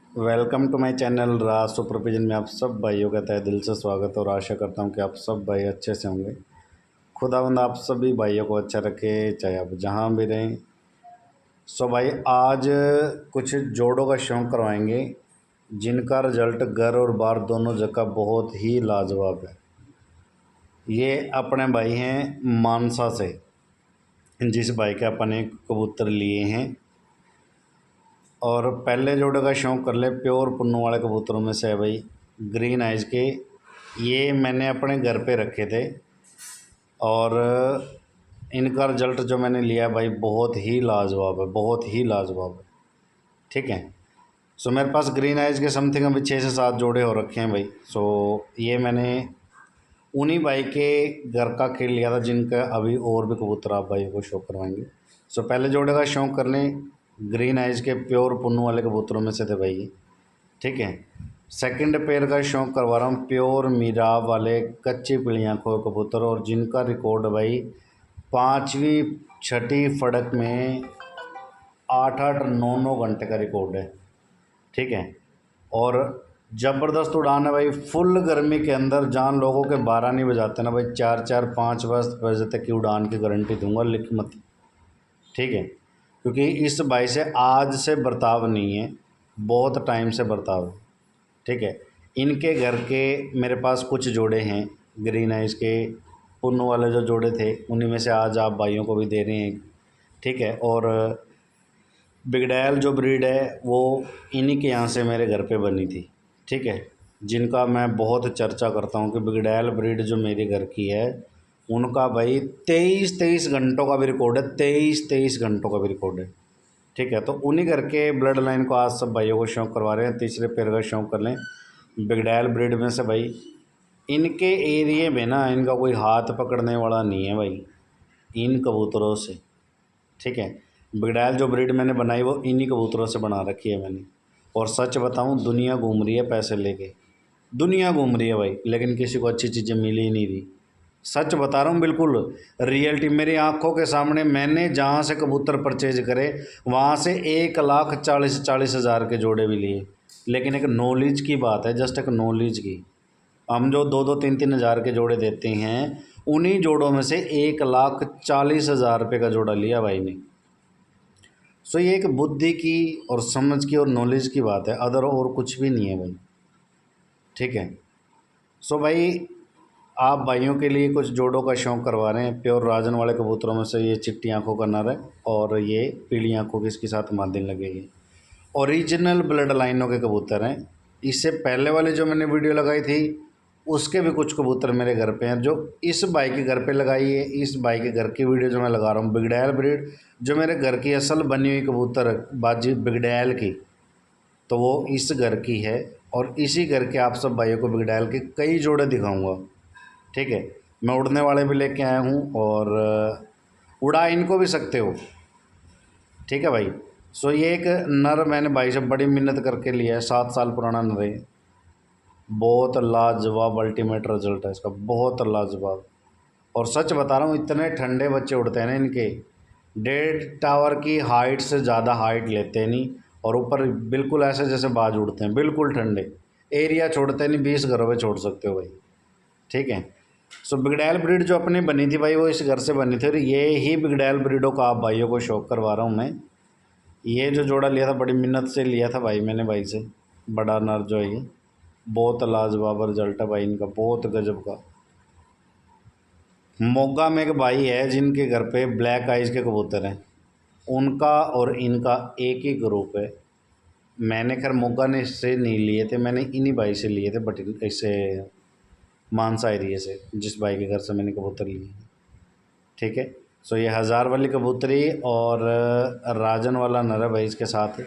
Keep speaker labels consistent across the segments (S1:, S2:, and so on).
S1: Welcome to my channel Raj supervision में आप सब भाइयों का तहे दिल से स्वागत है और आशा करता हूं कि आप सब भाई अच्छे से होंगे। खुदावंद आप सभी भाइयों को अच्छा रखे, चाहे आप जहां भी रहें। सो भाई आज कुछ जोड़ों का शौक़ करवाएंगे जिनका रिजल्ट घर और बाहर दोनों जगह बहुत ही लाजवाब है। ये अपने भाई हैं मानसा से, जिस भाई के अपने कबूतर लिए हैं। और पहले जोड़े का शौक़ कर ले प्योर पुन्नू वाले कबूतरों में से है भाई ग्रीन आइज के। ये मैंने अपने घर पे रखे थे और इनका रिजल्ट जो मैंने लिया है भाई बहुत ही लाजवाब है, बहुत ही लाजवाब है। ठीक है। सो मेरे पास ग्रीन आइज के समथिंग अभी 6 से 7 जोड़े हो रखे हैं भाई। सो ये मैंने उन्हीं भाई के घर का खेल लिया था जिनका अभी और भी कबूतर आप भाई को शौक़ करवाएंगे। सो पहले जोड़े का शौक़ कर लें ग्रीन आइज के प्योर पुन्नू वाले कबूतरों में से थे भाई ये। ठीक है। सेकंड पेयर का शौक़ करवा रहा हूँ प्योर मीराब वाले कच्ची पीली आँखों के कबूतर, और जिनका रिकॉर्ड भाई 5वीं 6ठी फड़क में 8-8 9-9 घंटे का रिकॉर्ड है। ठीक है। और ज़बरदस्त उड़ान है भाई, फुल गर्मी के अंदर जान लोगों के 12 नहीं बजाते ना भाई, 4-4 5 बजे तक की उड़ान की गारंटी दूंगा, लिख मत। ठीक है। क्योंकि इस भाई से आज से बर्ताव नहीं है, बहुत टाइम से बर्ताव है। ठीक है। इनके घर के मेरे पास कुछ जोड़े हैं ग्रीन आइज के पुन्नू वाले जो जोड़े थे, उन्हीं में से आज आप भाइयों को भी दे रहे हैं। ठीक है। और बिगडैल जो ब्रीड है वो इन्हीं के यहाँ से मेरे घर पे बनी थी। ठीक है। जिनका मैं बहुत चर्चा करता हूँ कि बिगडैल ब्रीड जो मेरे घर की है उनका भाई 23-23 घंटों का भी रिकॉर्ड है, 23-23 घंटों का भी रिकॉर्ड है। ठीक है। तो उन्हीं घर के ब्लड लाइन को आज सब भाइयों को शौक़ करवा रहे हैं। तीसरे पेयर का शौक़ कर लें बिगडैल ब्रीड में से भाई। इनके एरिए में ना इनका कोई हाथ पकड़ने वाला नहीं है भाई इन कबूतरों से। ठीक है। बिगडैल जो ब्रीड मैंने बनाई वो इन्हीं कबूतरों से बना रखी है मैंने। और सच बताऊं दुनिया घूम रही है पैसे लेके, दुनिया घूम रही है भाई, लेकिन किसी को अच्छी चीज़ें मिल ही नहीं रही। सच बता रहा हूँ, बिल्कुल रियलिटी मेरी आंखों के सामने। मैंने जहाँ से कबूतर परचेज करे वहाँ से 1,40,000 के जोड़े भी लिए, लेकिन एक नॉलेज की बात है, जस्ट एक नॉलेज की। हम जो 2-2 3-3 हज़ार के जोड़े देते हैं उन्हीं जोड़ों में से 1,40,000 रुपये का जोड़ा लिया भाई ने। सो ये एक बुद्धि की और समझ की और नॉलेज की बात है, अदर और कुछ भी नहीं है भाई। ठीक है। सो भाई आप भाइयों के लिए कुछ जोड़ों का शौक़ करवा रहे हैं प्योर राजन वाले कबूतरों में से। ये चिट्टी आंखों का नर है और ये पीली आंखों की इसके साथ मादिन लगेगी। ओरिजिनल ब्लड लाइनों के कबूतर हैं। इससे पहले वाले जो मैंने वीडियो लगाई थी उसके भी कुछ कबूतर मेरे घर पे हैं जो इस भाई के घर पे लगाई है। इस भाई के घर की वीडियो जो मैं लगा रहा हूँ बिगडैल ब्रीड जो मेरे घर की असल बनी हुई कबूतर बाजी बिगडैल की, तो वो इस घर की है। और इसी घर के आप सब भाइयों को बिगडैल के कई जोड़े दिखाऊंगा। ठीक है। मैं उड़ने वाले भी लेके आया हूँ और उड़ा इनको भी सकते हो। ठीक है भाई। सो ये एक नर मैंने भाई से बड़ी मिन्नत करके लिया है, 7 साल पुराना नर है। बहुत लाजवाब अल्टीमेट रिजल्ट है इसका, बहुत लाजवाब। और सच बता रहा हूँ इतने ठंडे बच्चे उड़ते हैं ना इनके, 1.5 टावर की हाइट से ज़्यादा हाइट लेते नहीं, और ऊपर बिल्कुल ऐसे जैसे बाज उड़ते हैं, बिल्कुल ठंडे। एरिया छोड़ते नहीं, 20 घरों में छोड़ सकते हो भाई। ठीक है। सो बिगडैल ब्रीड जो अपनी बनी थी भाई वो इस घर से बनी थी, और ये ही बिगडैल ब्रीडों का आप भाइयों को शौक़ करवा रहा हूँ मैं। ये जो जोड़ा लिया था बड़ी मिन्नत से लिया था भाई मैंने भाई से, बड़ा नर जो है ये बहुत लाजवाब रिजल्ट है भाई इनका, बहुत गजब का। मोगा में एक भाई है जिनके घर पे ब्लैक आइज के कबूतर हैं, उनका और इनका एक ही ग्रुप है। मैंने खैर मोगा ने इससे नहीं लिए थे, मैंने इन्हीं भाई से लिए थे, बट इससे मानसा एरिए से जिस भाई के घर से मैंने कबूतर लिए। ठीक है। सो ये 1000 वाली कबूतरी और राजन वाला नर है भाई इसके साथ।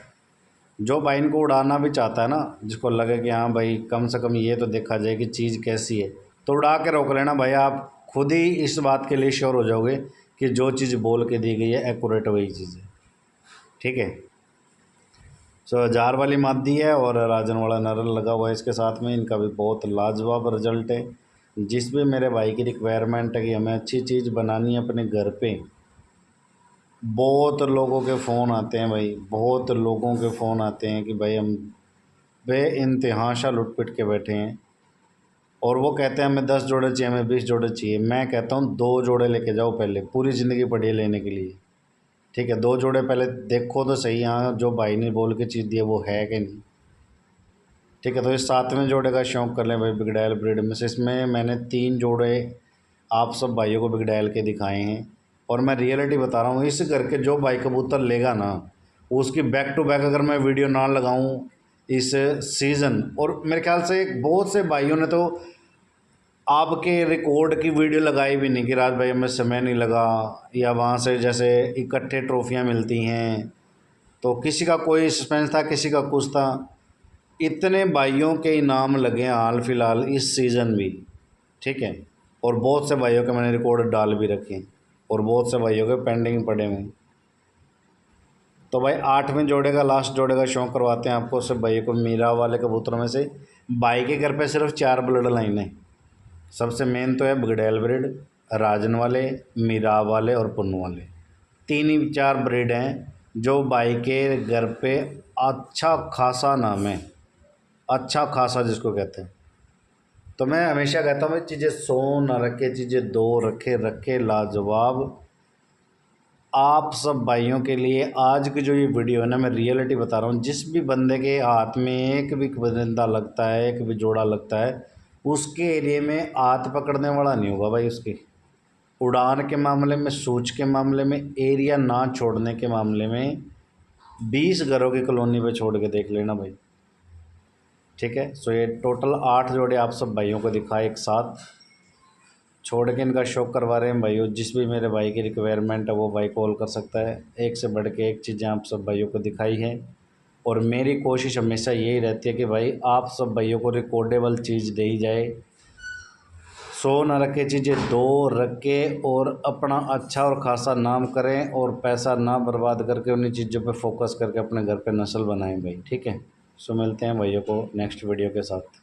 S1: जो भाई इनको उड़ाना भी चाहता है ना, जिसको लगे कि हाँ भाई कम से कम ये तो देखा जाए कि चीज़ कैसी है, तो उड़ा के रोक लेना भाई। आप खुद ही इस बात के लिए श्योर हो जाओगे कि जो चीज़ बोल के दी गई है एक्यूरेट वही चीज़ है। ठीक है। सो 1000 वाली मादी है और राजन वाला नर लगा हुआ है इसके साथ में। इनका भी बहुत लाजवाब रिजल्ट है। जिस भी मेरे भाई की रिक्वायरमेंट है कि हमें अच्छी चीज़ बनानी है अपने घर पे, बहुत लोगों के फ़ोन आते हैं भाई, बहुत लोगों के फ़ोन आते हैं कि भाई हम बेइंतहाशा लुट पिट के बैठे हैं। और वो कहते हैं हमें 10 जोड़े चाहिए, हमें 20 जोड़े चाहिए। मैं कहता हूँ 2 जोड़े लेके जाओ, पहले पूरी ज़िंदगी पड़ी है लेने के लिए, ठीक है। 2 जोड़े पहले देखो तो सही, हाँ जो भाई ने बोल के चीज़ दी है वो है कि नहीं, ठीक है। तो इस 7वें जोड़े का शौक़ कर लें भाई बिगड़ैल ब्रीड में से। इसमें मैंने 3 जोड़े आप सब भाइयों को बिगड़ैल के दिखाए हैं, और मैं रियलिटी बता रहा हूँ। इस करके जो भाई कबूतर लेगा ना, उसकी बैक टू बैक अगर मैं वीडियो ना लगाऊँ इस सीज़न, और मेरे ख्याल से बहुत से भाइयों ने तो आपके रिकॉर्ड की वीडियो लगाई भी नहीं कि राज भाई हमें समय नहीं लगा, या वहाँ से जैसे इकट्ठे ट्रॉफियाँ मिलती हैं, तो किसी का कोई सस्पेंस था, किसी का कुछ था। इतने भाइयों के इनाम लगे हैं हाल फिलहाल इस सीज़न भी, ठीक है। और बहुत से भाइयों के मैंने रिकॉर्ड डाल भी रखे हैं, और बहुत से भाइयों के पेंडिंग पड़े हुए हैं। तो भाई 8वें जोड़े का, लास्ट जोड़े का शौक़ करवाते हैं आपको सब भाइयों को मीरा वाले कबूतरों में से। भाई के घर पे सिर्फ 4 ब्लड लाइन है। सबसे मेन तो है बिगड़ैल ब्रीड, राजन वाले, मीरा वाले और पुन्नू वाले। 3 ही 4 ब्रीड हैं जो भाई के घर पे अच्छा खासा नाम है, अच्छा खासा जिसको कहते हैं। तो मैं हमेशा कहता हूँ भाई चीज़ें 100 ना रखे, चीज़ें 2 रखे, रखे लाजवाब। आप सब भाइयों के लिए आज की जो ये वीडियो है ना, मैं रियलिटी बता रहा हूँ। जिस भी बंदे के हाथ में एक भी परिंदा लगता है, एक भी जोड़ा लगता है, उसके एरिए में हाथ पकड़ने वाला नहीं होगा भाई। उसकी उड़ान के मामले में, सूच के मामले में, एरिया ना छोड़ने के मामले में 20 घरों की कॉलोनी पे छोड़ के देख लेना भाई, ठीक है। सो ये टोटल 8 जोड़े आप सब भाइयों को दिखाए एक साथ, छोड़ के इनका शौक़ करवा रहे हैं भाइयों। जिस भी मेरे भाई की रिक्वायरमेंट है वो भाई कॉल कर सकता है। एक से बढ़ के एक चीज़ें आप सब भाइयों को दिखाई हैं, और मेरी कोशिश हमेशा यही रहती है कि भाई आप सब भाइयों को रिकॉर्डेबल चीज़ दी जाए। 100 ना रखे, चीज़ें 2 रखे, और अपना अच्छा और ख़ासा नाम करें, और पैसा ना बर्बाद करके उन्हीं चीज़ों पे फोकस करके अपने घर पे नस्ल बनाएं भाई, ठीक है। सो मिलते हैं भाइयों को नेक्स्ट वीडियो के साथ।